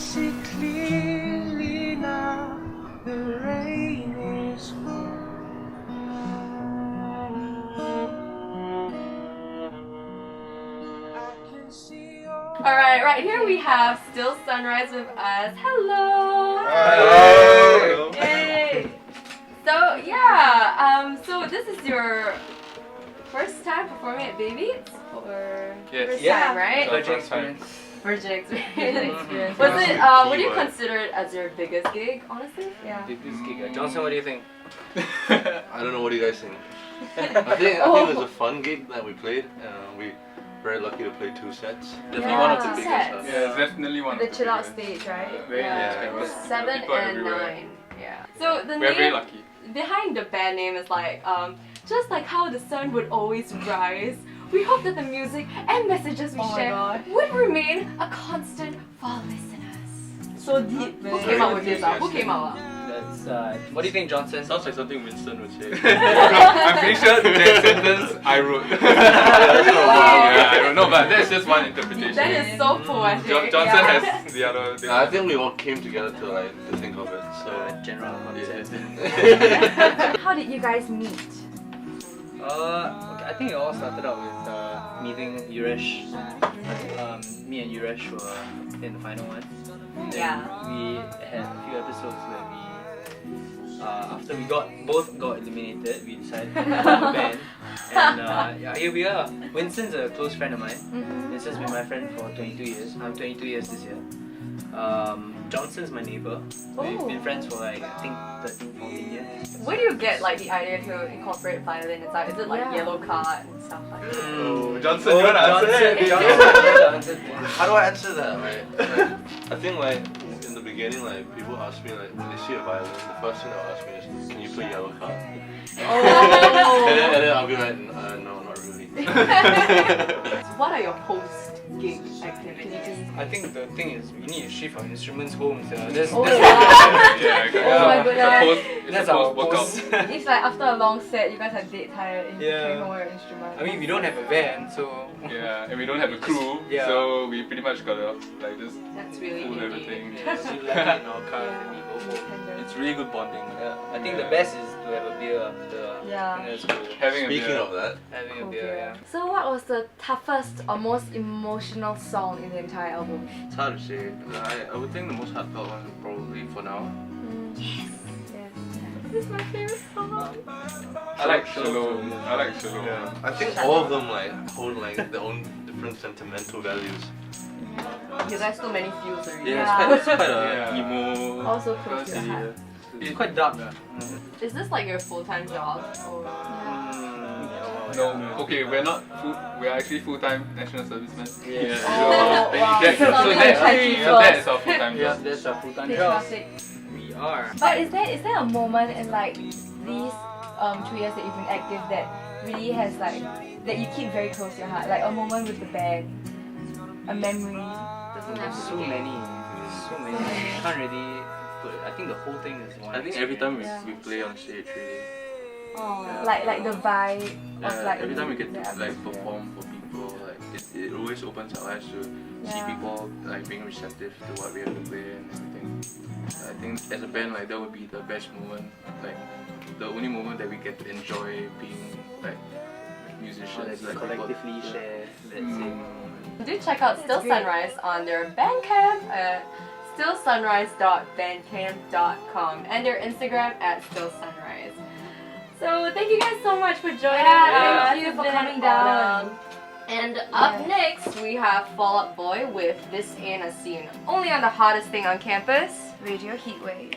see clearly now. The rain is gone. Alright, right here we have Still Sunrise with us. Hello! Hello! Yay! So yeah, so this is your first time performing at Baby? Or Yes. first Yeah. time, right? Virgin experience. Virgin experience. Was it, would you consider it as your biggest gig, honestly? Yeah. Biggest gig. Johnson, what do you think? I don't know, what do you guys think? I think it was a fun gig that we played. We very lucky to play 2 sets. Definitely one of the two biggest. sets. Yeah, it's definitely one The of the chill out biggest. stage, right? Very Yeah. unexpected. 7 People and everywhere. 9. Yeah. So the We're very name lucky. behind the band name is like, just like how the sun would always rise, we hope that the music and messages we Oh my share God. would remain a constant for our listeners. So deep. Who man. came up with this? Who came up? That's what do you think, Johnson? Sounds like something Winston would say. I'm pretty sure that sentence I wrote. Yeah, I don't know, but that's just one interpretation. That is so poetic. Johnson yeah. has the other. I think we all came together to think of it. So General concept. How did you guys meet? I think it all started out with meeting Yuresh. Me and Yuresh were in the final one. Yeah. We had a few episodes where we, after we both got eliminated, we decided to form a band. And yeah, here we are. Winston's a close friend of mine. Winston's been my friend for 22 years. I'm 22 years this year. Johnson's my neighbor. We've been friends for like, I think 13, 14 years. Where do you get like the idea to incorporate violin inside? Is it like Yeah. yellow card and stuff like that? Oh, Johnson, you wanna answer it? Johnson. how do I answer that? Right? I think like in the beginning, like people ask me like when they see a violin, the first thing they'll ask me is, "Can you play yellow card?" Oh. and then I'll be like, "No, not really." What are your post-gig activities? I think the thing is we need to shift our instruments home. So that's Oh, that's yeah. Yeah, I got Oh my it. goodness. It's That's a our post-workout. post. It's like after a long set, you guys are dead tired and you Yeah. carry home your instrument. I mean, we don't have a van, so Yeah, and we don't have a crew, Yeah. so we pretty much gotta like just That's really fool indie. everything. we left it in our car and then we go home. It's really good bonding. Yeah, I think the best is to have a beer after. Yeah. I think that's good. Having a Speaking beer. of that, Having a Cool beer, beer. yeah. So what was the toughest or most emotional song in the entire album? it's hard to say. I would think the most heartfelt one is probably For Now. Yes. This is my favorite song. I like Shalom. I like Shalom. Yeah, I think all of them like hold like their own different sentimental values. You guys too many feels already. Yeah, it's quite a Yeah. emo. Also close to your heart. It's quite dark. Is this like your full-time job? Or... No, okay, we're actually full-time national servicemen. Yeah. Oh, wow. So that is our full-time Yeah, job. that's our full-time job. Patriotic. We are. But is there a moment in like these 2 years that you've been active that really has like that you keep very close to your heart? Like a moment with the band, a memory. Doesn't have to So be. many. So many. I can't really put it. I think the whole thing is one. I think every time Yeah. we play on stage, really. Oh, Yeah. like the vibe of Yeah, like every time we get the to like atmosphere. perform for people, like it always opens our eyes to see Yeah. people like being receptive to what we have to play and everything. I think as a band, like that would be the best moment, like the only moment that we get to enjoy being like musicians, like collectively share that same moment. Do check out Still great. Sunrise on their Bandcamp at stillsunrise.bandcamp.com and their Instagram at stillsunrise. So thank you guys so much for joining us. thank you It's for been coming an down. honor. And up Yes. next we have Fall Out Boy with This Ain't a Scene. Only on the hottest thing on campus. Radio Heatwave.